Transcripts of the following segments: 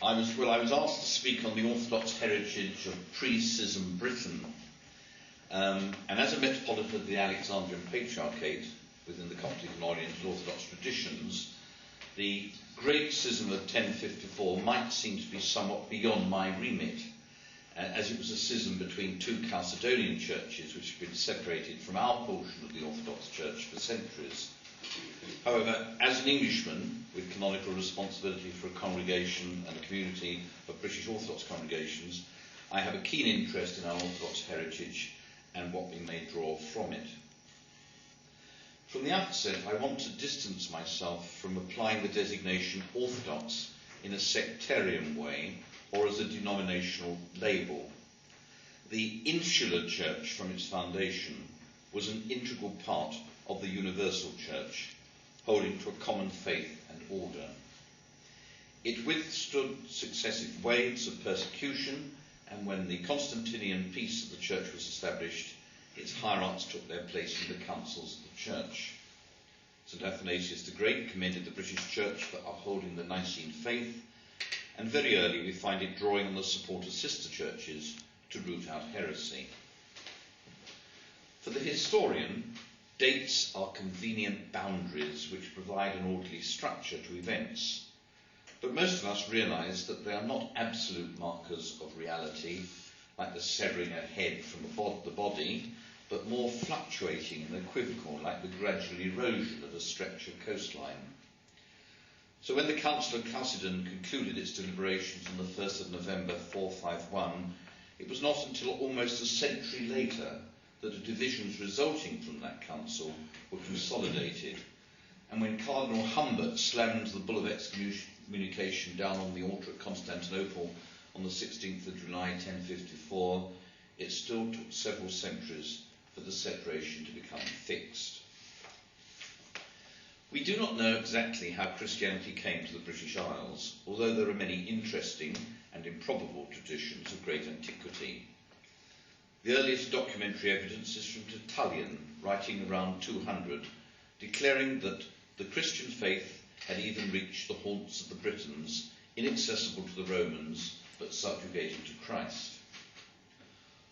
I was asked to speak on the Orthodox heritage of Pre-Schism Britain, and as a Metropolitan of the Alexandrian Patriarchate within the Coptic and Oriental Orthodox traditions, the Great Schism of 1054 might seem to be somewhat beyond my remit, as it was a schism between two Chalcedonian churches which had been separated from our portion of the Orthodox Church for centuries. However, as an Englishman with canonical responsibility for a congregation and a community of British Orthodox congregations, I have a keen interest in our Orthodox heritage and what we may draw from it. From the outset, I want to distance myself from applying the designation Orthodox in a sectarian way or as a denominational label. The Insular Church, from its foundation, was an integral part of the Universal Church, holding to a common faith and order. It withstood successive waves of persecution, and when the Constantinian peace of the Church was established, its hierarchs took their place in the councils of the Church. St. Athanasius the Great commended the British Church for upholding the Nicene faith, and very early we find it drawing on the support of sister churches to root out heresy. For the historian, dates are convenient boundaries which provide an orderly structure to events, but most of us realise that they are not absolute markers of reality, like the severing a head from the body, but more fluctuating and equivocal, like the gradual erosion of a stretch of coastline. So when the Council of Chalcedon concluded its deliberations on the 1st of November 451, it was not until almost a century later that the divisions resulting from that council were consolidated. And when Cardinal Humbert slammed the bull of excommunication down on the altar at Constantinople on the 16th of July 1054, it still took several centuries for the separation to become fixed. We do not know exactly how Christianity came to the British Isles, although there are many interesting and improbable traditions of great antiquity. The earliest documentary evidence is from Tertullian, writing around 200, declaring that the Christian faith had even reached the haunts of the Britons, inaccessible to the Romans, but subjugated to Christ.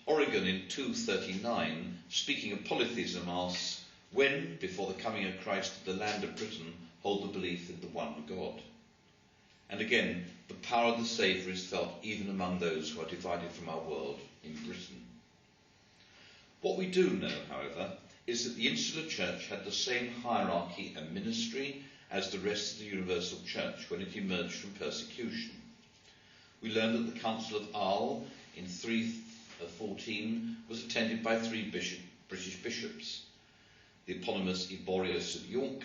Origen in 239, speaking of polytheism, asks, when, before the coming of Christ, did the land of Britain hold the belief in the one God? And again, the power of the Saviour is felt even among those who are divided from our world in Britain. What we do know, however, is that the Insular Church had the same hierarchy and ministry as the rest of the Universal Church when it emerged from persecution. We learn that the Council of Arles in 314 was attended by three British bishops, the eponymous Eborius of York,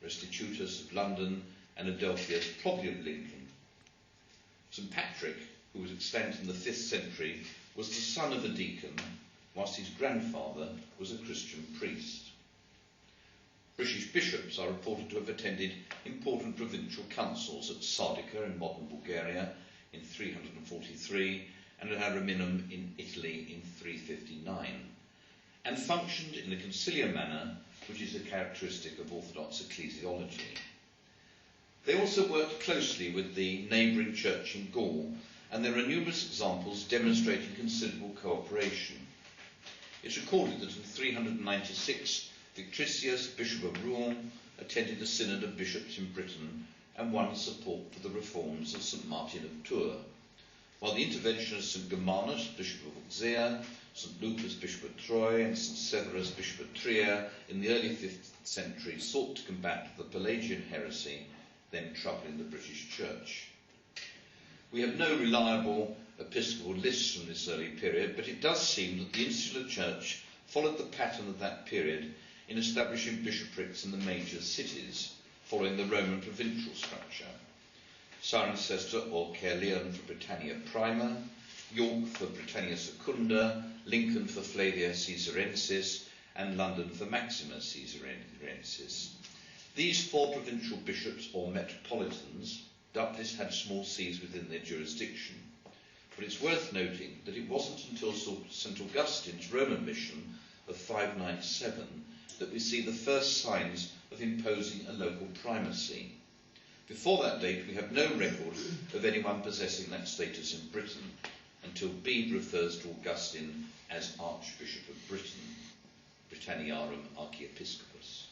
Restitutus of London, and Adelphius, probably of Lincoln. St. Patrick, who was extant in the 5th century, was the son of a deacon, whilst his grandfather was a Christian priest. British bishops are reported to have attended important provincial councils at Sardica in modern Bulgaria in 343 and at Ariminum in Italy in 359, and functioned in a conciliar manner, which is a characteristic of Orthodox ecclesiology. They also worked closely with the neighbouring church in Gaul, and there are numerous examples demonstrating considerable cooperation. It's recorded that in 396, Victricius, Bishop of Rouen, attended a synod of bishops in Britain and won support for the reforms of St. Martin of Tours, while the intervention of St. Germanus, Bishop of Auxerre, St. Lupus, Bishop of Troyes, and St. Severus, Bishop of Trier, in the early 5th century sought to combat the Pelagian heresy then troubling the British Church. We have no reliable episcopal lists from this early period, but it does seem that the Insular Church followed the pattern of that period in establishing bishoprics in the major cities, following the Roman provincial structure. Cirencester or Caerleon for Britannia Prima, York for Britannia Secunda, Lincoln for Flavia Caesarensis, and London for Maxima Caesarensis. These four provincial bishops, or metropolitans, doubtless had small sees within their jurisdiction, but it's worth noting that it wasn't until St. Augustine's Roman mission of 597 that we see the first signs of imposing a local primacy. Before that date, we have no record of anyone possessing that status in Britain, until Bede refers to Augustine as Archbishop of Britain, Britanniarum Archiepiscopus.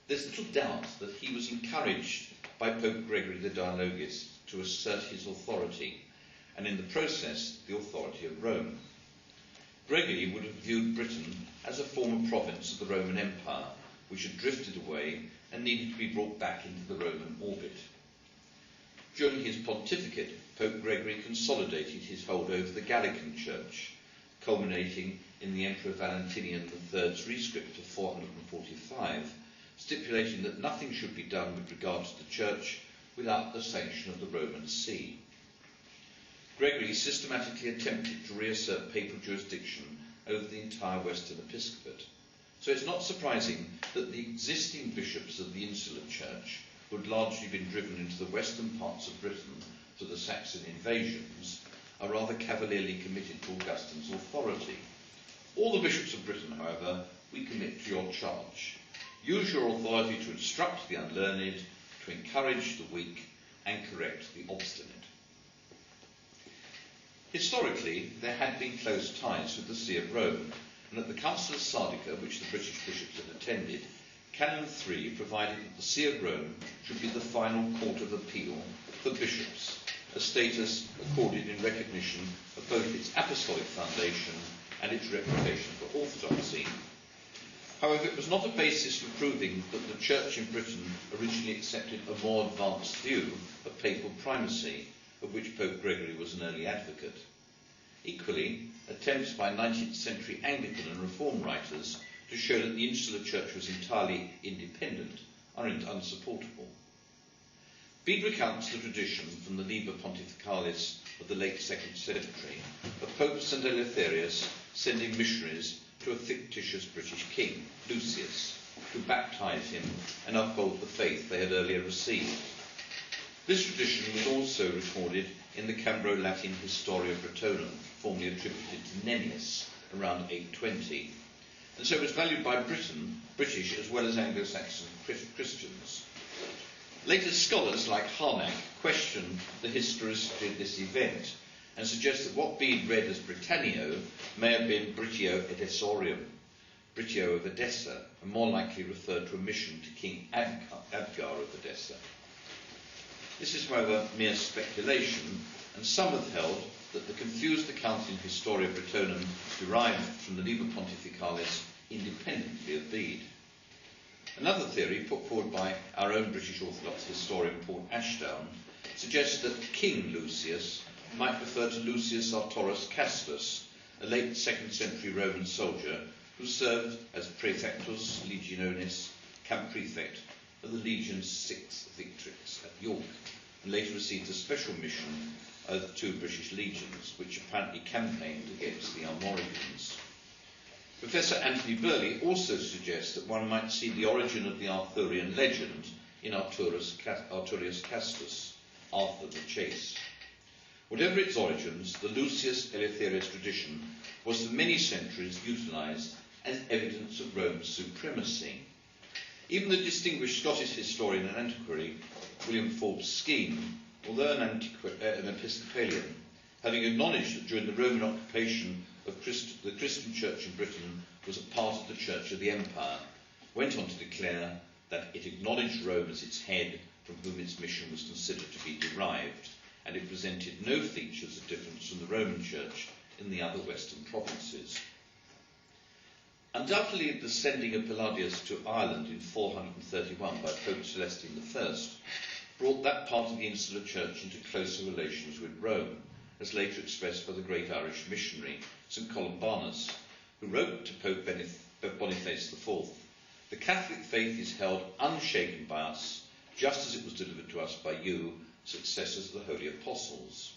There's little doubt that he was encouraged by Pope Gregory the Dialogist to assert his authority, and in the process the authority of Rome. Gregory would have viewed Britain as a former province of the Roman Empire, which had drifted away and needed to be brought back into the Roman orbit. During his pontificate, Pope Gregory consolidated his hold over the Gallican Church, culminating in the Emperor Valentinian III's rescript of 445, stipulating that nothing should be done with regard to the Church without the sanction of the Roman See. Gregory systematically attempted to reassert papal jurisdiction over the entire Western episcopate, so it's not surprising that the existing bishops of the Insular Church, who had largely been driven into the western parts of Britain through the Saxon invasions, are rather cavalierly committed to Augustine's authority. All the bishops of Britain, however, we commit to your charge. Use your authority to instruct the unlearned, to encourage the weak, and correct the obstinate. Historically, there had been close ties with the See of Rome, and at the Council of Sardica, which the British bishops had attended, Canon 3 provided that the See of Rome should be the final court of appeal for bishops, a status accorded in recognition of both its apostolic foundation and its reputation for orthodoxy. However, it was not a basis for proving that the Church in Britain originally accepted a more advanced view of papal primacy, of which Pope Gregory was an early advocate. Equally, attempts by 19th century Anglican and Reform writers to show that the Insular Church was entirely independent are unsupportable. Bede recounts the tradition from the Liber Pontificalis of the late 2nd century of Pope St. Eleutherius sending missionaries to a fictitious British king, Lucius, to baptize him and uphold the faith they had earlier received. This tradition was also recorded in the Cambro-Latin Historia Britonum, formerly attributed to Nennius, around 820, and so was valued by British as well as Anglo-Saxon Christians. Later scholars like Harnack question the historicity of this event and suggest that what Bede read as Britannia may have been Britio Edessorium, Britio of Edessa, and more likely referred to a mission to King Abgar of Edessa. This is, however, mere speculation, and some have held that the confused account in Historia Britonum derived from the Liber Pontificalis independently of Bede. Another theory, put forward by our own British Orthodox historian Paul Ashdown, suggests that King Lucius might refer to Lucius Artorus Castus, a late 2nd century Roman soldier who served as Praefectus Legionis, camp prefect of the Legion's 6th Victrix at York, and later received a special mission of the 2 British legions, which apparently campaigned against the Armorians. Professor Anthony Burley also suggests that one might see the origin of the Arthurian legend in Arturius Castus, Arthur the Chase. Whatever its origins, the Lucius Eleutherius tradition was for many centuries utilised as evidence of Rome's supremacy. Even the distinguished Scottish historian and antiquary William Forbes Skene, although an Episcopalian, having acknowledged that during the Roman occupation of the Christian Church in Britain was a part of the Church of the Empire, went on to declare that it acknowledged Rome as its head, from whom its mission was considered to be derived, and it presented no features of difference from the Roman Church in the other Western provinces. Undoubtedly, the sending of Palladius to Ireland in 431 by Pope Celestine I brought that part of the Insular Church into closer relations with Rome, as later expressed by the great Irish missionary St. Columbanus, who wrote to Pope Boniface IV, "The Catholic faith is held unshaken by us, just as it was delivered to us by you, successors of the Holy Apostles."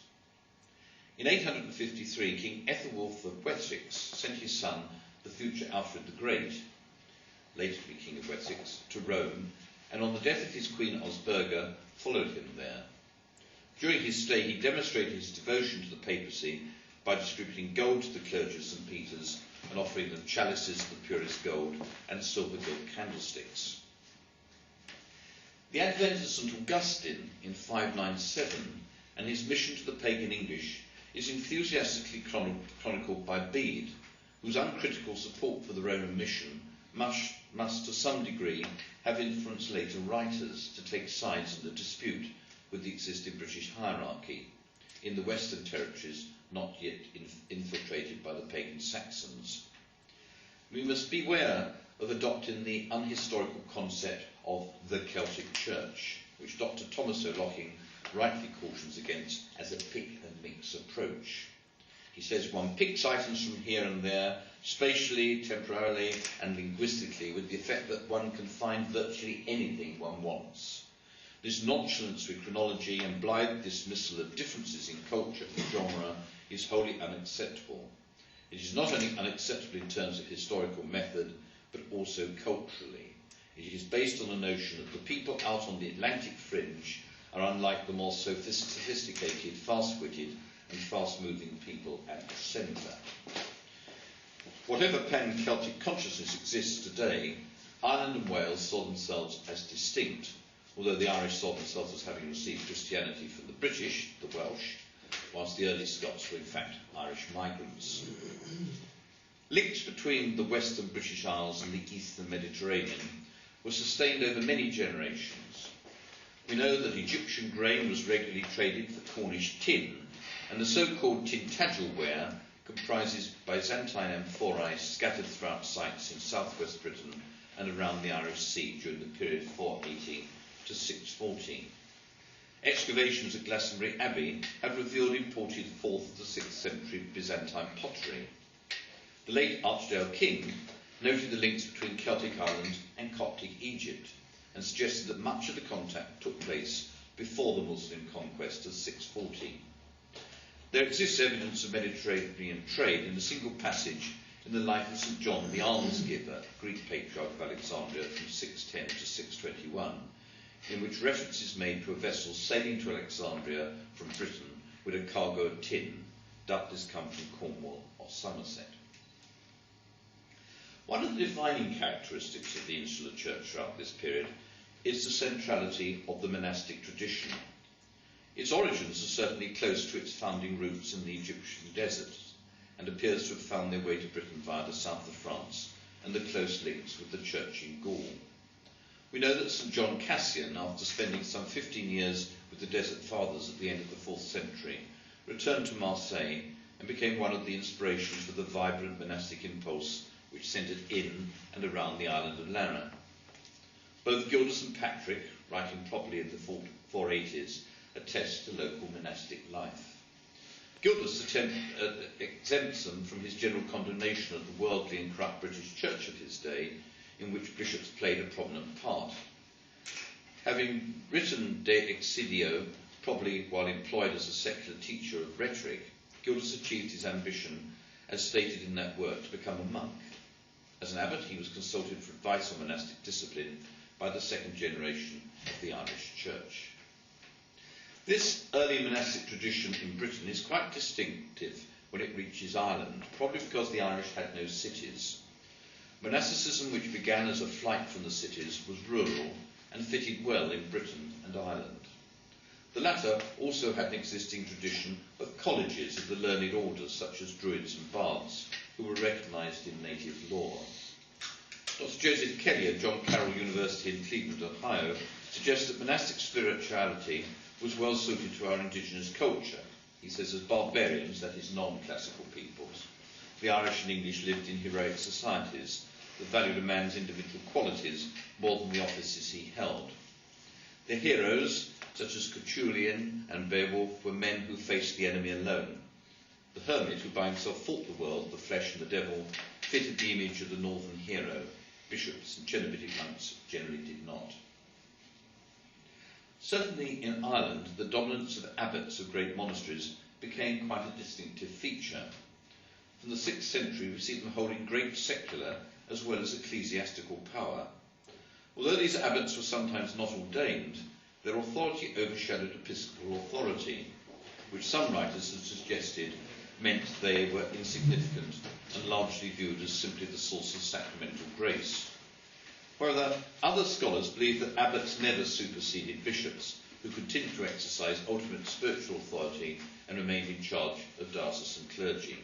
In 853, King Ethelwulf of Wessex sent his son, the future Alfred the Great, later to be King of Wessex, to Rome, and on the death of his queen Osburga, followed him there. During his stay, he demonstrated his devotion to the papacy by distributing gold to the clergy of St. Peter's and offering them chalices of the purest gold and silver gilt candlesticks. The advent of St. Augustine in 597 and his mission to the pagan English is enthusiastically chronicled by Bede, whose uncritical support for the Roman mission must to some degree have influenced later writers to take sides in the dispute with the existing British hierarchy in the Western territories not yet infiltrated by the pagan Saxons. We must beware of adopting the unhistorical concept of the Celtic Church, which Dr. Thomas O'Loughlin rightly cautions against as a pick and mix approach. He says one picks items from here and there, spatially, temporarily and linguistically, with the effect that one can find virtually anything one wants. This nonchalance with chronology and blithe dismissal of differences in culture and genre is wholly unacceptable. It is not only unacceptable in terms of historical method, but also culturally. It is based on the notion that the people out on the Atlantic fringe are unlike the more sophisticated, fast-witted and fast-moving people at the centre. Whatever pan-Celtic consciousness exists today, Ireland and Wales saw themselves as distinct, although the Irish saw themselves as having received Christianity from the British, the Welsh, whilst the early Scots were in fact Irish migrants. Links between the western British Isles and the eastern Mediterranean were sustained over many generations. We know that Egyptian grain was regularly traded for Cornish tin, and the so-called Tintagel ware comprises Byzantine amphorae scattered throughout sites in southwest Britain and around the Irish Sea during the period 480 to 640. Excavations at Glastonbury Abbey have revealed imported 4th to 6th century Byzantine pottery. The late Archdale King noted the links between Celtic Ireland and Coptic Egypt and suggested that much of the contact took place before the Muslim conquest of 640. There exists evidence of Mediterranean trade in a single passage in the life of St. John the Almsgiver, Greek Patriarch of Alexandria from 610 to 621, in which reference is made to a vessel sailing to Alexandria from Britain with a cargo of tin, doubtless come from Cornwall or Somerset. One of the defining characteristics of the Insular Church throughout this period is the centrality of the monastic tradition. Its origins are certainly close to its founding roots in the Egyptian desert, and appears to have found their way to Britain via the south of France and the close links with the church in Gaul. We know that St. John Cassian, after spending some 15 years with the Desert Fathers at the end of the 4th century, returned to Marseille and became one of the inspirations for the vibrant monastic impulse which centred in and around the island of Lara. Both Gildas and Patrick, writing properly in the 480s, attest to local monastic life. Gildas exempts them from his general condemnation of the worldly and corrupt British Church of his day, in which bishops played a prominent part. Having written De Excidio, probably while employed as a secular teacher of rhetoric, Gildas achieved his ambition, as stated in that work, to become a monk. As an abbot, he was consulted for advice on monastic discipline by the second generation of the Irish Church. This early monastic tradition in Britain is quite distinctive when it reaches Ireland, probably because the Irish had no cities. Monasticism, which began as a flight from the cities, was rural and fitted well in Britain and Ireland. The latter also had an existing tradition of colleges of the learned orders, such as Druids and Bards, who were recognised in native law. Dr. Joseph Kelly of John Carroll University in Cleveland, Ohio, suggests that monastic spirituality was well suited to our indigenous culture. He says, as barbarians, that is non-classical peoples, the Irish and English lived in heroic societies that valued a man's individual qualities more than the offices he held. The heroes, such as Coetulian and Beowulf, were men who faced the enemy alone. The hermit, who by himself fought the world, the flesh and the devil, fitted the image of the northern hero. Bishops and Cenobitic monks generally did not. Certainly in Ireland, the dominance of abbots of great monasteries became quite a distinctive feature. From the 6th century, we see them holding great secular as well as ecclesiastical power. Although these abbots were sometimes not ordained, their authority overshadowed episcopal authority, which some writers have suggested meant they were insignificant and largely viewed as simply the source of sacramental grace. However, other scholars believe that abbots never superseded bishops, who continued to exercise ultimate spiritual authority and remained in charge of diocesan clergy.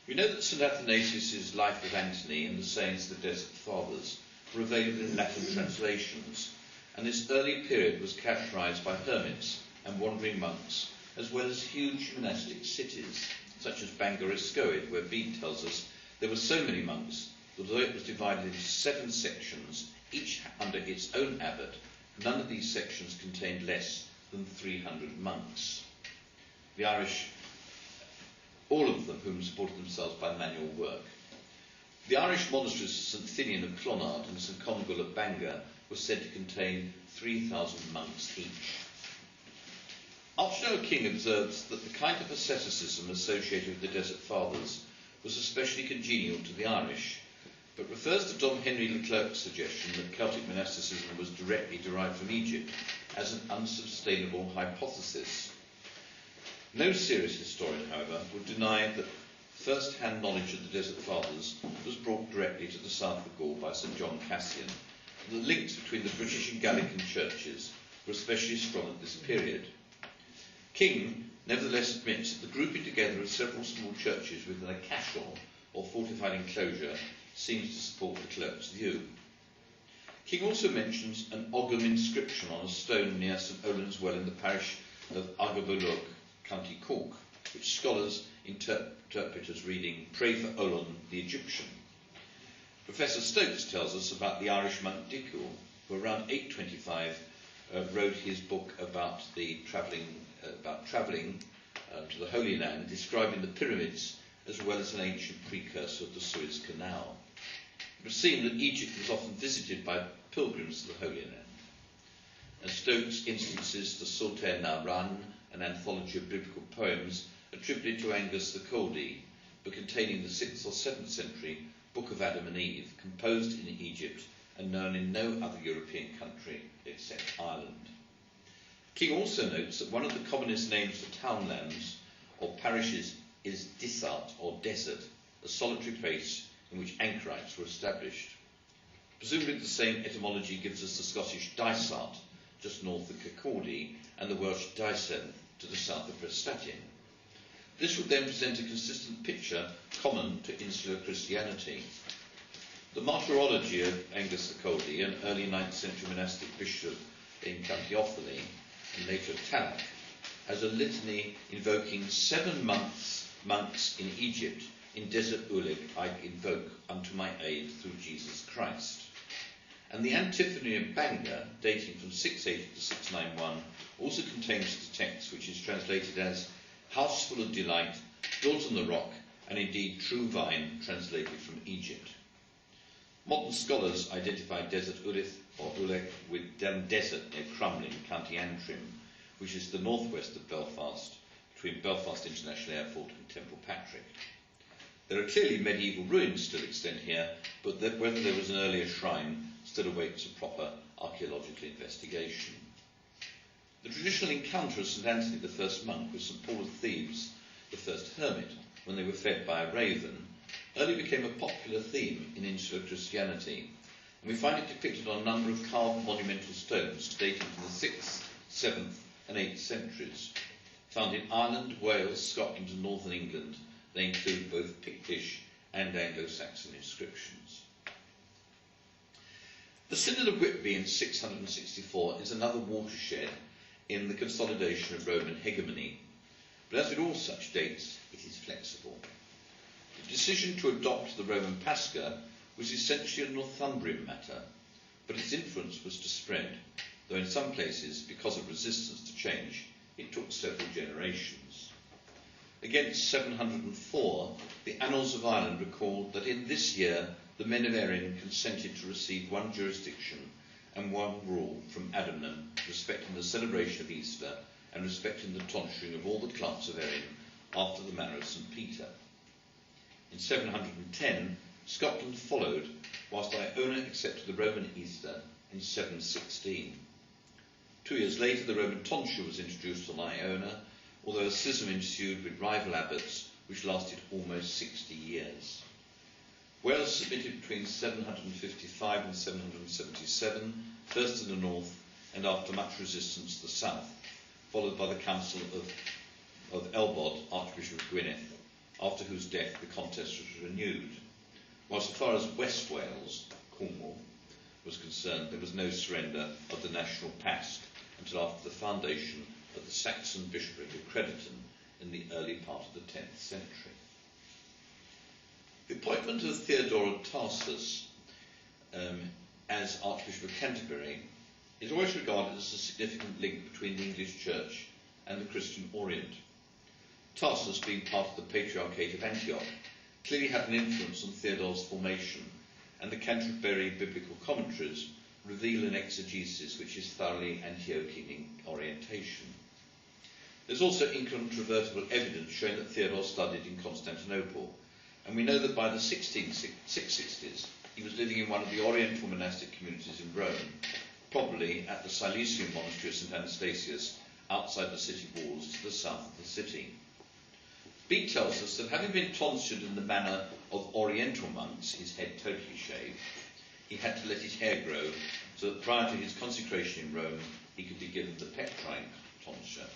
We know that St. Athanasius' Life of Antony and the Sayings of the Desert Fathers were available in Latin translations, and this early period was characterised by hermits and wandering monks, as well as huge monastic cities, such as Bangor-Escoed, where Bede tells us there were so many monks that although it was divided into 7 sections, each under its own abbot, none of these sections contained less than 300 monks. The Irish, all of them whom supported themselves by manual work. The Irish monasteries of St. Finian of Clonard and St. Congul of Bangor were said to contain 3,000 monks each. Archdeacon King observes that the kind of asceticism associated with the Desert Fathers was especially congenial to the Irish, but refers to Dom Henry Leclerc's suggestion that Celtic monasticism was directly derived from Egypt as an unsustainable hypothesis. No serious historian, however, would deny that first-hand knowledge of the Desert Fathers was brought directly to the south of Gaul by St. John Cassian, and the links between the British and Gallican churches were especially strong at this period. King nevertheless admits that the grouping together of several small churches within a cashel or fortified enclosure seems to support the clerk's view. King also mentions an Ogham inscription on a stone near St. Olan's Well in the parish of Aghabolug, County Cork, which scholars interpret as reading, "Pray for Olon the Egyptian." Professor Stokes tells us about the Irish monk Dicul, who around 825 wrote his book about travelling to the Holy Land, describing the pyramids as well as an ancient precursor of the Suez Canal. It would seem that Egypt was often visited by pilgrims to the Holy Land. And Stokes instances the Sauter na Ran, an anthology of biblical poems attributed to Angus the Chaldee, but containing the 6th or 7th century Book of Adam and Eve, composed in Egypt and known in no other European country except Ireland. King also notes that one of the commonest names for townlands or parishes is Dysart or desert, a solitary place in which anchorites were established. Presumably the same etymology gives us the Scottish Dysart, just north of Kirkcaldy, and the Welsh Dyson to the south of Prestatyn. This would then present a consistent picture common to insular Christianity. The martyrology of Angus the Chaldee, an early 9th century monastic bishop in County Offaly, and later Tallaght, has a litany invoking 7 monks in Egypt. In desert Ulig I invoke unto my aid through Jesus Christ. And the antiphony of Bangor, dating from 680 to 691, also contains the text which is translated as house full of delight, built on the rock, and indeed true vine, translated from Egypt. Modern scholars identify Desert Ulig or Ulig with Dun Desert near Crumlin, County Antrim, which is the northwest of Belfast, between Belfast International Airport and Temple Patrick. There are clearly medieval ruins still extant here, but whether there was an earlier shrine still awaits a proper archaeological investigation. The traditional encounter of St. Anthony, the first monk, with St. Paul of Thebes, the first hermit, when they were fed by a raven, early became a popular theme in insular Christianity, and we find it depicted on a number of carved monumental stones dating from the 6th, 7th and 8th centuries. Found in Ireland, Wales, Scotland and northern England, they include both Pictish and Anglo-Saxon inscriptions. The Synod of Whitby in 664 is another watershed in the consolidation of Roman hegemony, but as with all such dates, it is flexible. The decision to adopt the Roman Pascha was essentially a Northumbrian matter, but its influence was to spread, though in some places, because of resistance to change, it took several generations. Against 704, the Annals of Ireland recalled that in this year the men of Erin consented to receive one jurisdiction and one rule from Adamnan respecting the celebration of Easter and respecting the tonsuring of all the clerks of Erin after the manner of St. Peter. In 710, Scotland followed, whilst Iona accepted the Roman Easter in 716. 2 years later, the Roman tonsure was introduced on Iona, although a schism ensued with rival abbots which lasted almost 60 years. Wales submitted between 755 and 777, first in the north and after much resistance the south, followed by the Council of Elbod, Archbishop of Gwynedd, after whose death the contest was renewed. Whilst as far as West Wales, Cornwall, was concerned, there was no surrender of the national past until after the foundation of the Saxon bishopric of Crediton in the early part of the 10th century. The appointment of Theodore of Tarsus as Archbishop of Canterbury is always regarded as a significant link between the English Church and the Christian Orient. Tarsus, being part of the Patriarchate of Antioch, clearly had an influence on Theodore's formation, and the Canterbury biblical commentaries reveal an exegesis which is thoroughly Antiochian in orientation. There's also incontrovertible evidence showing that Theodore studied in Constantinople, and we know that by the 660s he was living in one of the Oriental monastic communities in Rome, probably at the Silesian monastery of St. Anastasius, outside the city walls to the south of the city. Bede tells us that having been tonsured in the manner of Oriental monks, his head totally shaved, he had to let his hair grow so that prior to his consecration in Rome he could be given the Petrine tonsure.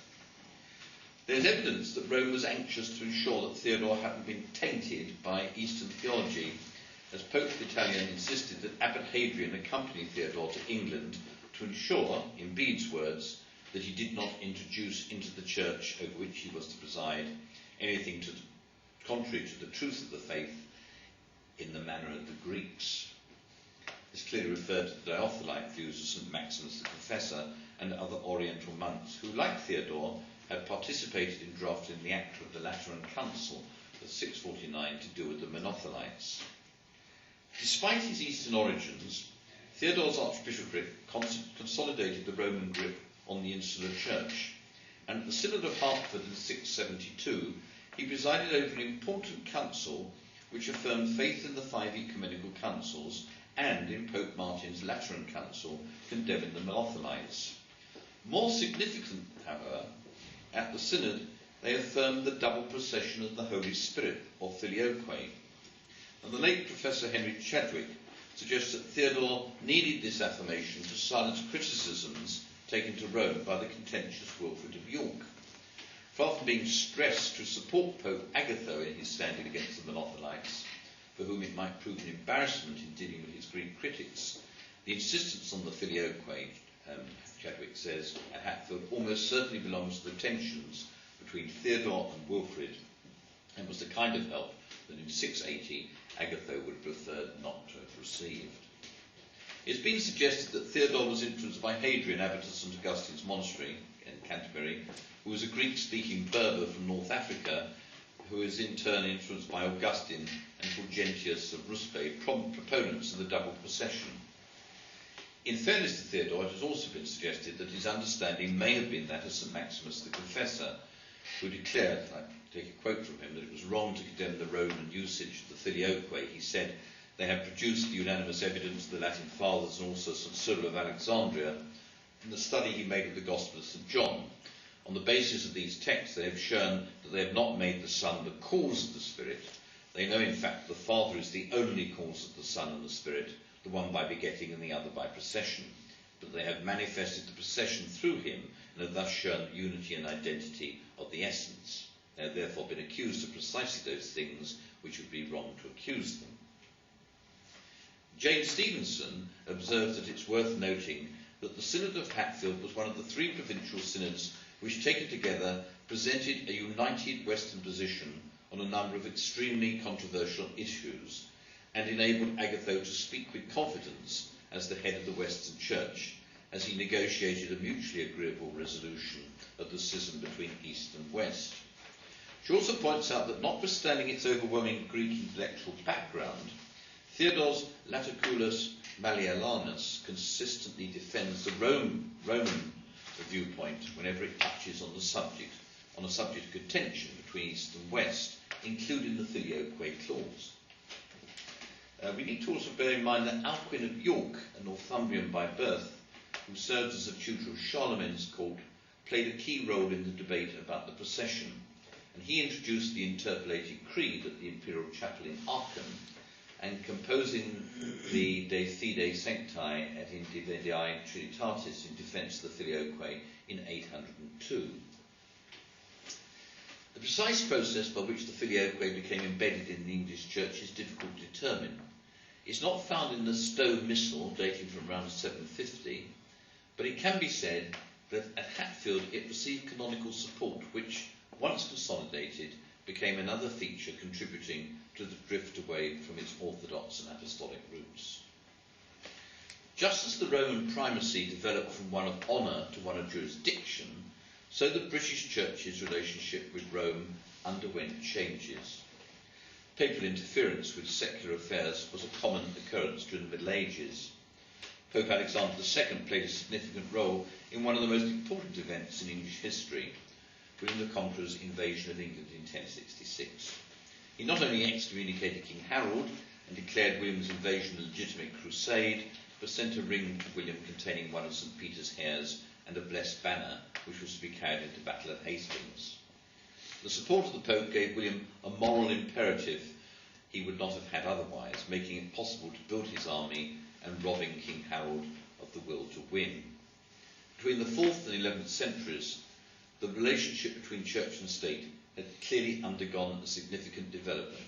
There's evidence that Rome was anxious to ensure that Theodore hadn't been tainted by Eastern theology, as Pope Vitalian insisted that Abbot Hadrian accompany Theodore to England to ensure, in Bede's words, that he did not introduce into the church over which he was to preside anything contrary to the truth of the faith in the manner of the Greeks. This clearly referred to the Diothelite views of St. Maximus the Confessor and other Oriental monks who, like Theodore, had participated in drafting the Act of the Lateran Council of 649 to do with the Monothelites. Despite his Eastern origins, Theodore's archbishopric consolidated the Roman grip on the Insular Church, and at the Synod of Hartford in 672 he presided over an important council which affirmed faith in the 5 ecumenical councils and in Pope Martin's Lateran Council condemning the Monothelites. More significant, however, at the Synod they affirmed the double procession of the Holy Spirit, or filioque, and the late Professor Henry Chadwick suggests that Theodore needed this affirmation to silence criticisms taken to Rome by the contentious Wilfrid of York. Far from being stressed to support Pope Agatho in his standing against the Monothelites, for whom it might prove an embarrassment in dealing with his Greek critics, the insistence on the filioque, Chadwick says, at Hatfield almost certainly belongs to the tensions between Theodore and Wilfrid, and was the kind of help that in 680 Agatho would have preferred not to have received. It's been suggested that Theodore was influenced by Hadrian, abbot of St. Augustine's monastery in Canterbury, who was a Greek-speaking Berber from North Africa, who was in turn influenced by Augustine and Fulgentius of Ruspe, proponents of the double procession. In fairness to Theodore, it has also been suggested that his understanding may have been that of St. Maximus the Confessor, who declared, I take a quote from him, that it was wrong to condemn the Roman usage of the filioque. He said, "They have produced the unanimous evidence of the Latin Fathers and also St. Cyril of Alexandria in the study he made of the Gospel of St. John. On the basis of these texts, they have shown that they have not made the Son the cause of the Spirit. They know, in fact, the Father is the only cause of the Son and the Spirit, the one by begetting and the other by procession. But they have manifested the procession through him and have thus shown the unity and identity of the essence. They have therefore been accused of precisely those things which would be wrong to accuse them." James Stevenson observes that it's worth noting that the Synod of Hatfield was one of the 3 provincial synods which, taken together, presented a united Western position on a number of extremely controversial issues, and enabled Agatho to speak with confidence as the head of the Western Church, as he negotiated a mutually agreeable resolution of the schism between East and West. She also points out that, notwithstanding its overwhelming Greek intellectual background, Theodore's Laticulus Malleolanus consistently defends the Roman viewpoint whenever it touches on a subject of contention between East and West, including the filioque clause. We need to also bear in mind that Alcuin of York, a Northumbrian by birth, who served as a tutor of Charlemagne's court, played a key role in the debate about the procession, and he introduced the interpolated creed at the Imperial Chapel in Aachen, and composing the De Fide Sancti et in Divinitae Trinitatis in defence of the Filioque in 802. The precise process by which the Filioque became embedded in the English Church is difficult to determine. It's not found in the Stowe Missal, dating from around 750, but it can be said that at Hatfield it received canonical support, which, once consolidated, became another feature contributing to the drift away from its Orthodox and Apostolic roots. Just as the Roman primacy developed from one of honour to one of jurisdiction, so the British Church's relationship with Rome underwent changes. Papal interference with secular affairs was a common occurrence during the Middle Ages. Pope Alexander II played a significant role in one of the most important events in English history, William the Conqueror's invasion of England in 1066. He not only excommunicated King Harold and declared William's invasion a legitimate crusade, but sent a ring to William containing one of St. Peter's hairs and a blessed banner, which was to be carried into battle at Hastings. The support of the Pope gave William a moral imperative he would not have had otherwise, making it possible to build his army and robbing King Harold of the will to win. Between the 4th and 11th centuries, the relationship between church and state had clearly undergone a significant development,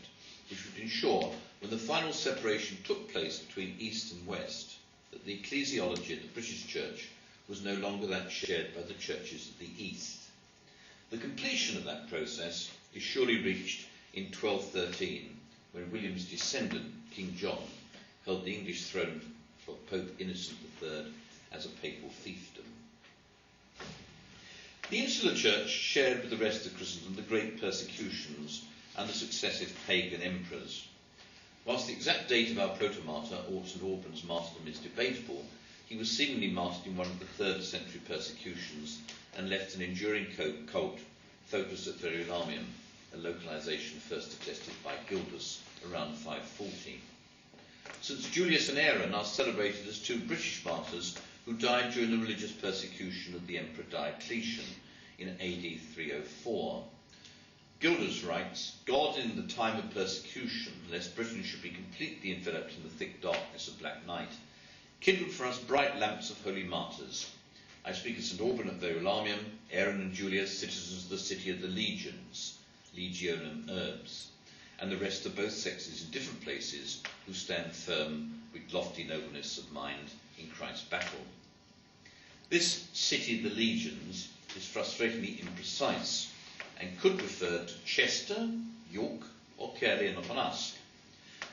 which would ensure, when the final separation took place between East and West, that the ecclesiology of the British Church was no longer that shared by the churches of the East. The completion of that process is surely reached in 1213, when William's descendant, King John, held the English throne for Pope Innocent III as a papal fiefdom. The Insular Church shared with the rest of Christendom the great persecutions under successive pagan emperors. Whilst the exact date of our protomartyr, St. Alban's martyrdom, is debatable, he was seemingly martyred in one of the 3rd century persecutions and left an enduring cult focused at Verulamium, a localization first attested by Gildas around 540. St. Julius and Aaron are celebrated as two British martyrs who died during the religious persecution of the Emperor Diocletian in AD 304. Gildas writes, "God in the time of persecution, lest Britain should be completely enveloped in the thick darkness of black night, kindled for us bright lamps of holy martyrs. I speak of St. Alban at Verulamium, Aaron and Julius, citizens of the city of the legions, Legionum Urbs, and the rest of both sexes in different places, who stand firm with lofty nobleness of mind in Christ's battle." This city of the legions is frustratingly imprecise, and could refer to Chester, York, or Caerleon upon Usk.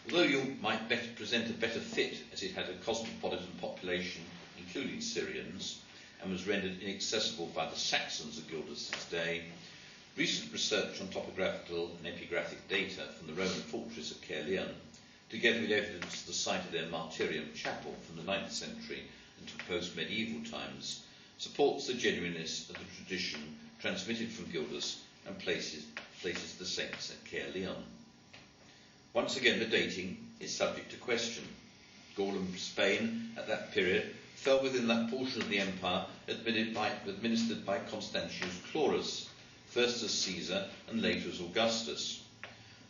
Although York might present a better fit, as it had a cosmopolitan population, including Syrians, and was rendered inaccessible by the Saxons of Gildas' day, recent research on topographical and epigraphic data from the Roman fortress of Caerleon, together with evidence of the site of their martyrium chapel from the 9th century into post-medieval times, supports the genuineness of the tradition transmitted from Gildas and places the saints at Caerleon. Once again, the dating is subject to question. Gaul and Spain at that period fell within that portion of the empire administered by Constantius Chlorus, first as Caesar and later as Augustus.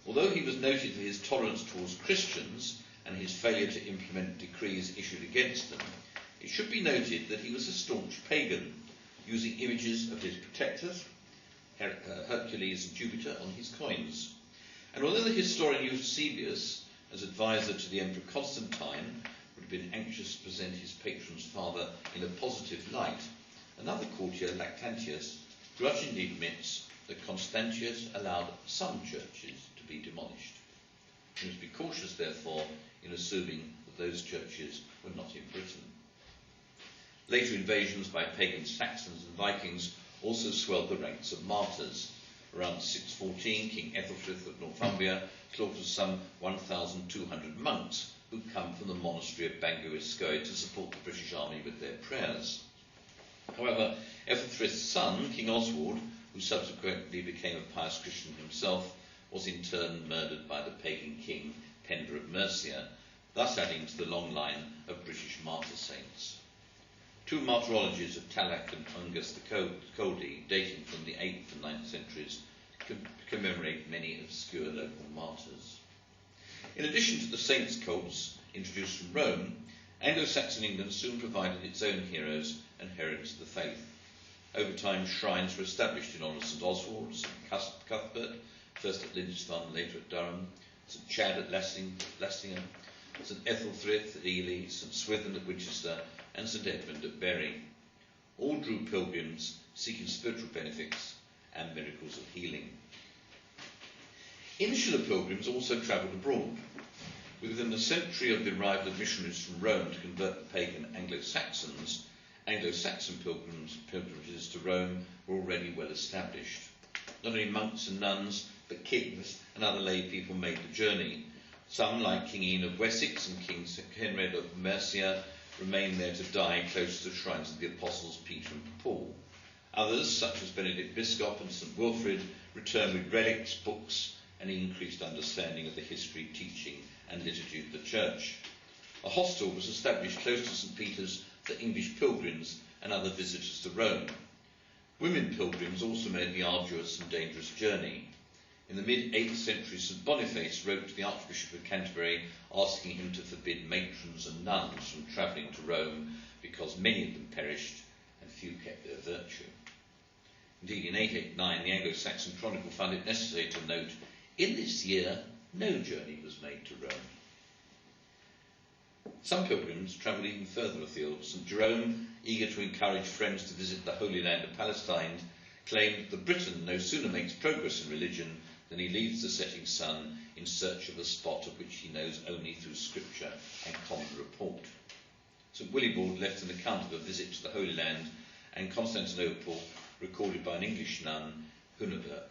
Although he was noted for his tolerance towards Christians and his failure to implement decrees issued against them, it should be noted that he was a staunch pagan, using images of his protectors, Hercules and Jupiter, on his coins. And although the historian Eusebius, as advisor to the Emperor Constantine, would have been anxious to present his patron's father in a positive light, another courtier, Lactantius, grudgingly admits that Constantius allowed some churches to be demolished. We must be cautious, therefore, in assuming that those churches were not in Britain. Later invasions by pagan Saxons and Vikings also swelled the ranks of martyrs. Around 614, King Ethelfrith of Northumbria slaughtered some 1,200 monks who'd come from the monastery of Bangor-Iscoe to support the British army with their prayers. However, Ethelfrith's son, King Oswald, who subsequently became a pious Christian himself, was in turn murdered by the pagan king Penda of Mercia, thus adding to the long line of British martyr saints. Two martyrologies of Tallac and Ungus the Cody, dating from the 8th and 9th centuries, commemorate many obscure local martyrs. In addition to the saints' cults introduced from Rome, Anglo-Saxon England soon provided its own heroes and heralds of the faith. Over time, shrines were established in honour of St Oswald, St Cuthbert, first at Lindisfarne, later at Durham, St Chad at Lastingham, St Ethelthryth at Ely, St Swithin at Winchester, and St Edmund at Bury. All drew pilgrims seeking spiritual benefits and miracles of healing. Insular pilgrims also travelled abroad. Within a century of the arrival of missionaries from Rome to convert the pagan Anglo-Saxons, Anglo-Saxon pilgrimages to Rome were already well established. Not only monks and nuns, but kings and other lay people made the journey. Some, like King Ian of Wessex and King Henred of Mercia, remained there to die close to the shrines of the apostles Peter and Paul. Others, such as Benedict Biscop and St Wilfrid, returned with relics, books, and increased understanding of the history, teaching, and liturgy of the Church. A hostel was established close to St Peter's for English pilgrims and other visitors to Rome. Women pilgrims also made the arduous and dangerous journey. In the mid-8th century, St Boniface wrote to the Archbishop of Canterbury asking him to forbid matrons and nuns from travelling to Rome because many of them perished and few kept their virtue. Indeed, in 889, the Anglo-Saxon Chronicle found it necessary to note, "In this year, no journey was made to Rome." Some pilgrims travelled even further afield. St Jerome, eager to encourage friends to visit the Holy Land of Palestine, claimed that Britain no sooner makes progress in religion than he leaves the setting sun in search of a spot of which he knows only through scripture and common report. St Willibald left an account of a visit to the Holy Land and Constantinople recorded by an English nun, Huneberg.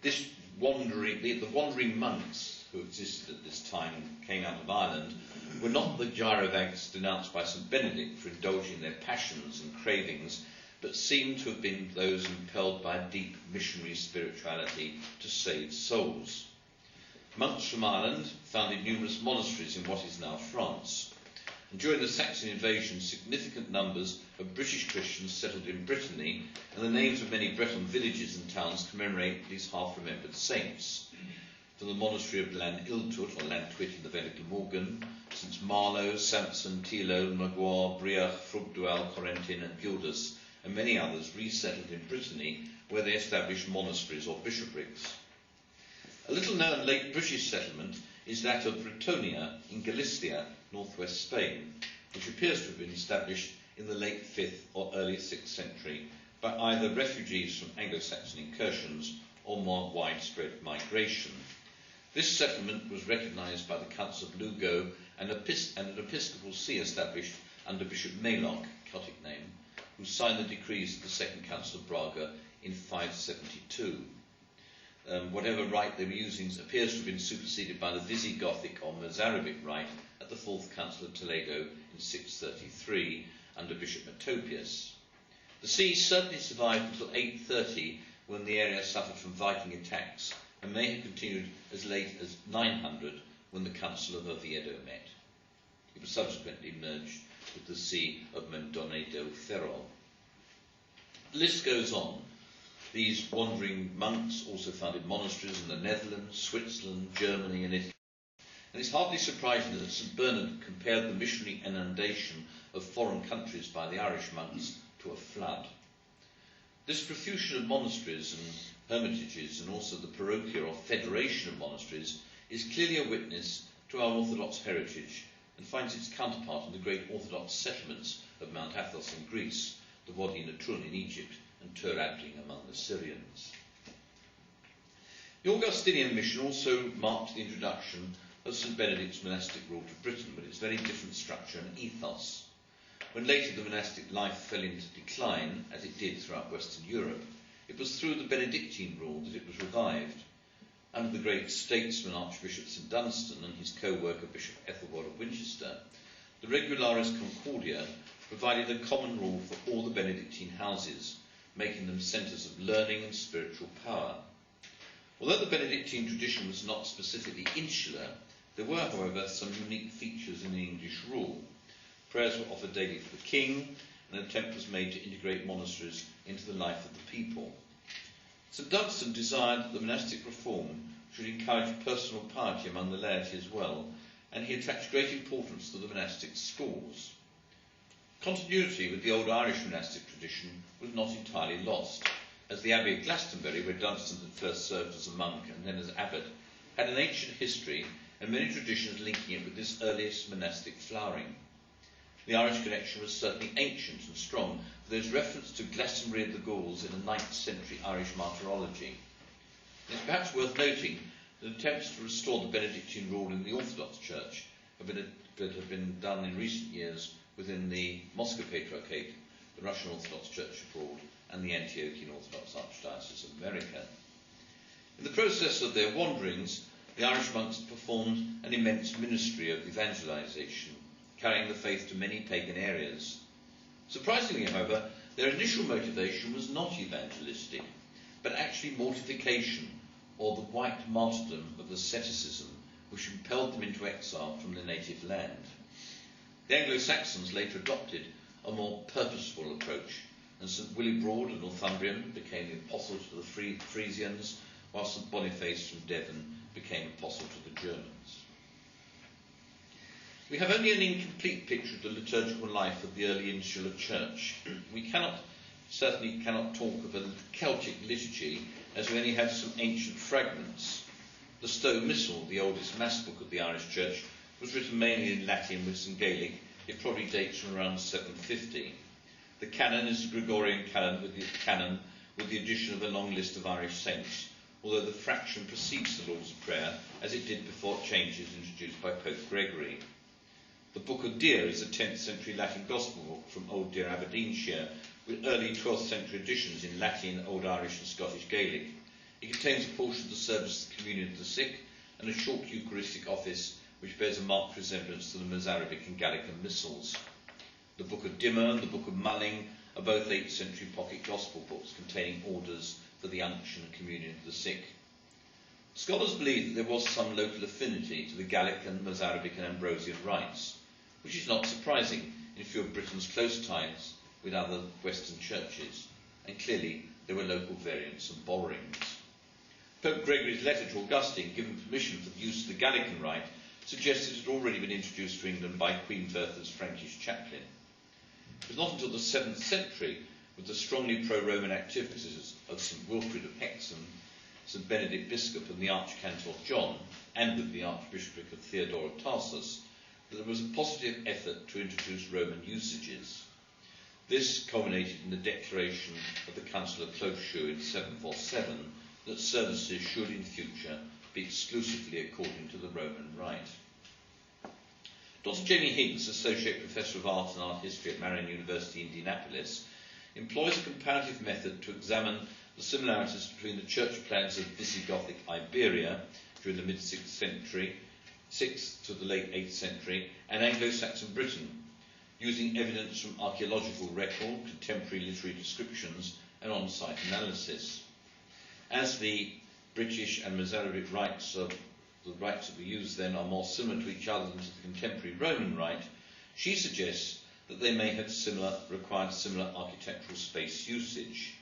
The wandering monks who existed at this time and came out of Ireland were not the gyrovags denounced by St Benedict for indulging their passions and cravings, but seem to have been those impelled by a deep missionary spirituality to save souls. Monks from Ireland founded numerous monasteries in what is now France. And during the Saxon invasion, significant numbers of British Christians settled in Brittany, and the names of many Breton villages and towns commemorate these half-remembered saints. From the monastery of Llan-Iltut, or Llantwit in the Vale of Glamorgan, St Marlow, Sampson, Tilo, Magloire, Briach, Frugdual, Corentin and Gildas, and many others resettled in Brittany, where they established monasteries or bishoprics. A little-known late British settlement is that of Britonia in Galicia, northwest Spain, which appears to have been established in the late 5th or early 6th century by either refugees from Anglo-Saxon incursions or more widespread migration. This settlement was recognised by the Counts of Lugo and an episcopal see established under Bishop Maylock, Celtic name, who signed the decrees of the Second Council of Braga in 572. Whatever rite they were using appears to have been superseded by the Visigothic or Mozarabic rite at the Fourth Council of Toledo in 633 under Bishop Metopius. The see certainly survived until 830, when the area suffered from Viking attacks, and may have continued as late as 900, when the Council of Oviedo met. It was subsequently merged with the see of Mendone del Ferrol. The list goes on. These wandering monks also founded monasteries in the Netherlands, Switzerland, Germany and Italy. And it's hardly surprising that St Bernard compared the missionary inundation of foreign countries by the Irish monks to a flood. This profusion of monasteries and hermitages, and also the parochia or federation of monasteries, is clearly a witness to our Orthodox heritage and finds its counterpart in the great Orthodox settlements of Mount Athos in Greece, the Wadi Natrun in Egypt, and Tur Abding among the Syrians. The Augustinian mission also marked the introduction of St Benedict's monastic rule to Britain, but its very different structure and ethos. When later the monastic life fell into decline, as it did throughout Western Europe, it was through the Benedictine rule that it was revived. Under the great statesman Archbishop St Dunstan and his co-worker Bishop Ethelwald of Winchester, the Regularis Concordia provided a common rule for all the Benedictine houses, making them centres of learning and spiritual power. Although the Benedictine tradition was not specifically insular, there were, however, some unique features in the English rule. Prayers were offered daily for the king, and an attempt was made to integrate monasteries into the life of the people. St Dunstan desired that the monastic reform should encourage personal piety among the laity as well, and he attached great importance to the monastic schools. Continuity with the old Irish monastic tradition was not entirely lost, as the Abbey of Glastonbury, where Dunstan had first served as a monk and then as abbot, had an ancient history and many traditions linking it with this earliest monastic flowering. The Irish connection was certainly ancient and strong, for there is reference to Glastonbury of the Gauls in a 9th century Irish martyrology. It is perhaps worth noting that attempts to restore the Benedictine rule in the Orthodox Church have been done in recent years within the Moscow Patriarchate, the Russian Orthodox Church abroad, and the Antiochian Orthodox Archdiocese of America. In the process of their wanderings, the Irish monks performed an immense ministry of evangelization, carrying the faith to many pagan areas. Surprisingly, however, their initial motivation was not evangelistic, but actually mortification, or the white martyrdom of asceticism, which impelled them into exile from their native land. The Anglo-Saxons later adopted a more purposeful approach, and St Willibrord, a Northumbrian, became the apostle to the Frisians, while St Boniface from Devon became apostle to the Germans. We have only an incomplete picture of the liturgical life of the early Insular Church. We certainly cannot talk of a Celtic liturgy, as we only have some ancient fragments. The Stowe Missal, the oldest mass book of the Irish Church, was written mainly in Latin with some Gaelic. It probably dates from around 750. The canon is the Gregorian canon with the addition of a long list of Irish saints, although the fraction precedes the Lord's Prayer, as it did before changes introduced by Pope Gregory. The Book of Deer is a 10th century Latin Gospel book from Old Deer, Aberdeenshire, with early 12th century additions in Latin, Old Irish and Scottish Gaelic. It contains a portion of the service of the communion of the sick and a short Eucharistic office which bears a marked resemblance to the Mozarabic and Gallican missals. The Book of Dimmer and the Book of Mulling are both 8th century pocket Gospel books containing orders for the unction and communion of the sick. Scholars believe that there was some local affinity to the Gallican, Mozarabic and Ambrosian rites, which is not surprising in view of Britain's close ties with other Western churches, and clearly there were local variants and borrowings. Pope Gregory's letter to Augustine, giving permission for the use of the Gallican rite, suggested it had already been introduced to England by Queen Bertha's Frankish chaplain. It was not until the 7th century, with the strongly pro-Roman activities of St Wilfrid of Hexham, St Benedict Bishop and the Archcantor John, and with the Archbishopric of Theodore of Tarsus, that there was a positive effort to introduce Roman usages. This culminated in the declaration of the Council of Closure in 747 that services should in future be exclusively according to the Roman rite. Dr. Jamie Higgs, Associate Professor of Art and Art History at Marian University, Indianapolis, employs a comparative method to examine the similarities between the church plans of Visigothic Iberia during the mid-6th century, 6th to the late 8th century, and Anglo-Saxon Britain, using evidence from archaeological record, contemporary literary descriptions, and on-site analysis. As the British and Mozarabic rites of the rites that we use then are more similar to each other than to the contemporary Roman rite, she suggests that they may have required similar architectural space usage.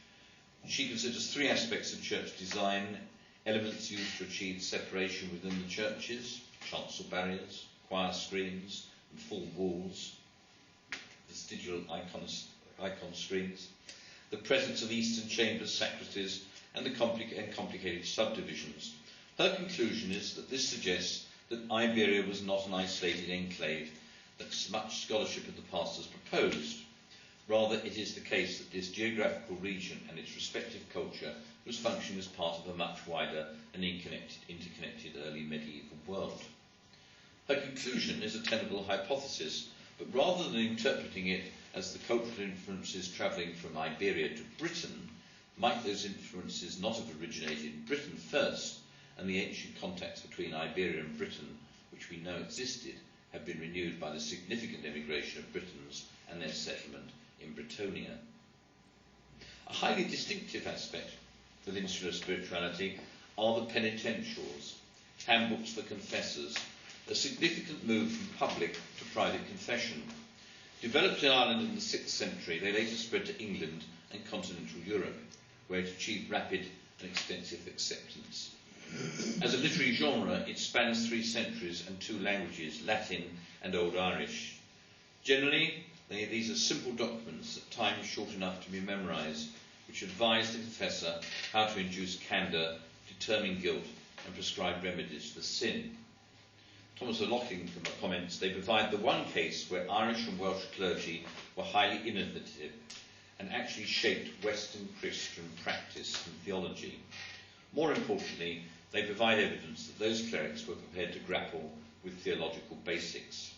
She considers three aspects of church design: elements used to achieve separation within the churches, chancel barriers, choir screens, and full walls, vestigial icon screens, the presence of eastern chambers, sacristies, and the complicated subdivisions. Her conclusion is that this suggests that Iberia was not an isolated enclave that much scholarship of the past has proposed. Rather, it is the case that this geographical region and its respective culture was functioning as part of a much wider and interconnected early medieval world. Her conclusion is a tenable hypothesis, but rather than interpreting it as the cultural influences travelling from Iberia to Britain, might those influences not have originated in Britain first, and the ancient contacts between Iberia and Britain, which we know existed, have been renewed by the significant emigration of Britons and their settlement in Britannia. A highly distinctive aspect of insular spirituality are the Penitentials, Handbooks for Confessors, a significant move from public to private confession. Developed in Ireland in the 6th century, they later spread to England and continental Europe, where it achieved rapid and extensive acceptance. As a literary genre, it spans 3 centuries and 2 languages, Latin and Old Irish. Generally, these are simple documents, at times short enough to be memorised, which advise the confessor how to induce candour, determine guilt, and prescribe remedies for sin. Thomas O'Loughlin comments, they provide the one case where Irish and Welsh clergy were highly innovative and actually shaped Western Christian practice and theology. More importantly, they provide evidence that those clerics were prepared to grapple with theological basics.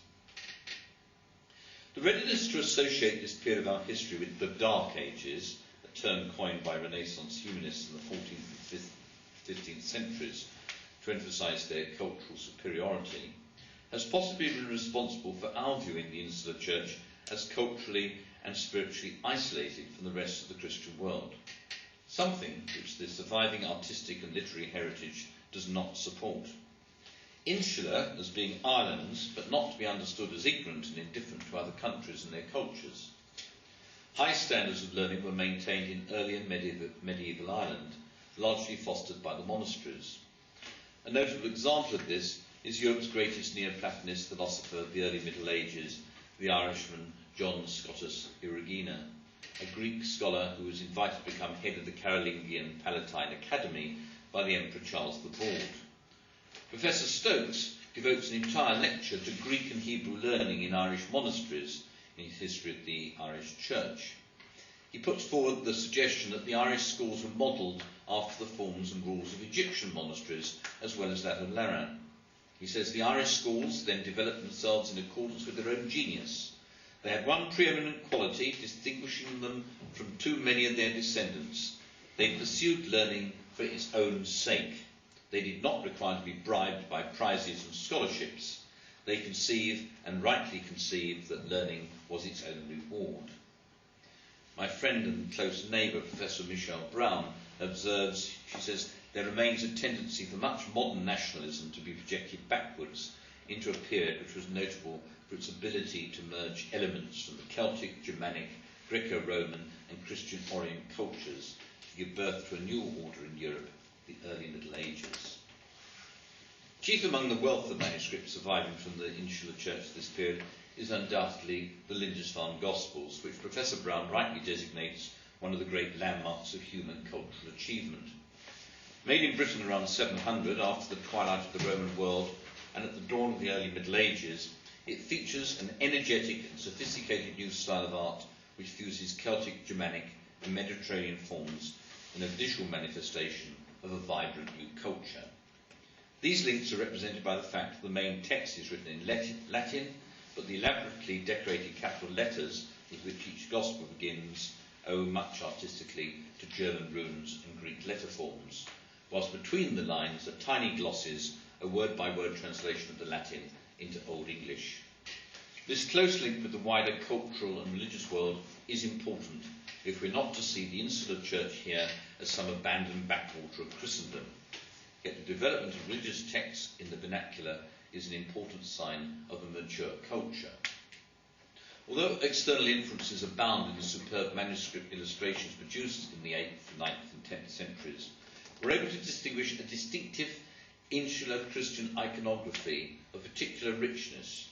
The readiness to associate this period of our history with the Dark Ages, a term coined by Renaissance humanists in the 14th and 15th centuries to emphasise their cultural superiority, has possibly been responsible for our viewing the Insular Church as culturally and spiritually isolated from the rest of the Christian world, something which the surviving artistic and literary heritage does not support. Insular as being islands, but not to be understood as ignorant and indifferent to other countries and their cultures. High standards of learning were maintained in early and medieval Ireland, largely fostered by the monasteries. A notable example of this is Europe's greatest Neoplatonist philosopher of the early Middle Ages, the Irishman John Scotus Erigena, a Greek scholar who was invited to become head of the Carolingian Palatine Academy by the Emperor Charles the Broad. Professor Stokes devotes an entire lecture to Greek and Hebrew learning in Irish monasteries in his History of the Irish Church. He puts forward the suggestion that the Irish schools were modelled after the forms and rules of Egyptian monasteries as well as that of Laran. He says the Irish schools then developed themselves in accordance with their own genius. They had one preeminent quality distinguishing them from too many of their descendants. They pursued learning for its own sake. They did not require to be bribed by prizes and scholarships. They conceived, and rightly conceived, that learning was its own reward. My friend and close neighbour, Professor Michelle Brown, observes, she says, there remains a tendency for much modern nationalism to be projected backwards into a period which was notable for its ability to merge elements from the Celtic, Germanic, Greco-Roman and Christian Orient cultures to give birth to a new order in Europe, the early Middle Ages. Chief among the wealth of manuscripts surviving from the Insular Church of this period is undoubtedly the Lindisfarne Gospels, which Professor Brown rightly designates one of the great landmarks of human cultural achievement. Made in Britain around 700, after the twilight of the Roman world and at the dawn of the early Middle Ages, it features an energetic and sophisticated new style of art which fuses Celtic, Germanic and Mediterranean forms in a visual manifestation of a vibrant new culture. These links are represented by the fact that the main text is written in Latin, but the elaborately decorated capital letters with which each Gospel begins owe much artistically to German runes and Greek letter forms, whilst between the lines are tiny glosses, a word-by-word translation of the Latin into Old English. This close link with the wider cultural and religious world is important if we're not to see the Insular Church here as some abandoned backwater of Christendom. Yet the development of religious texts in the vernacular is an important sign of a mature culture. Although external influences abound in the superb manuscript illustrations produced in the 8th, 9th and 10th centuries, we're able to distinguish a distinctive insular Christian iconography of particular richness,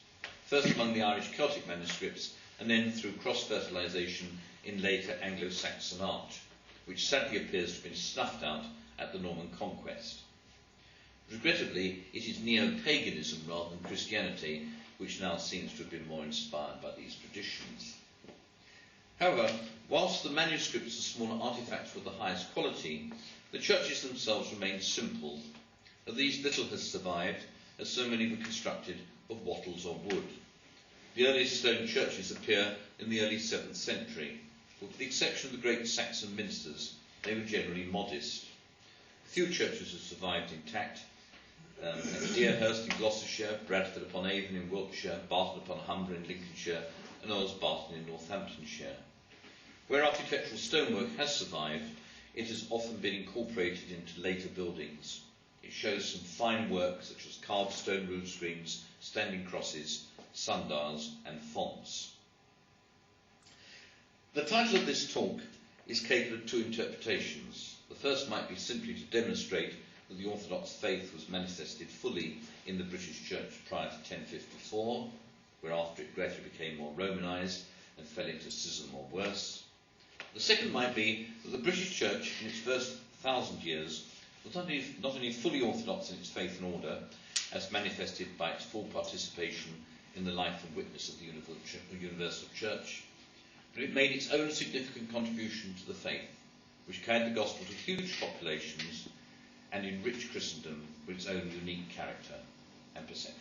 first among the Irish Celtic manuscripts and then through cross-fertilisation in later Anglo-Saxon art, which sadly appears to have been snuffed out at the Norman conquest. Regrettably, it is neo-paganism rather than Christianity which now seems to have been more inspired by these traditions. However, whilst the manuscripts are smaller artefacts of the highest quality, the churches themselves remain simple. Of these, little has survived, as so many were constructed of wattles or wood. The earliest stone churches appear in the early 7th century, but with the exception of the great Saxon minsters, they were generally modest. Few churches have survived intact. Deerhurst in Gloucestershire, Bradford upon Avon in Wiltshire, Barton upon Humber in Lincolnshire, and Earls Barton in Northamptonshire. Where architectural stonework has survived, it has often been incorporated into later buildings. It shows some fine work such as carved stone roof screens, standing crosses, sundials and fonts. The title of this talk is capable of 2 interpretations. The first might be simply to demonstrate that the Orthodox faith was manifested fully in the British Church prior to 1054, whereafter it gradually became more Romanised and fell into schism or worse. The second might be that the British Church, in its first 1,000 years, was not only fully orthodox in its faith and order, as manifested by its full participation in the life and witness of the universal Church, but it made its own significant contribution to the faith, which carried the gospel to huge populations and enriched Christendom with its own unique character and perception.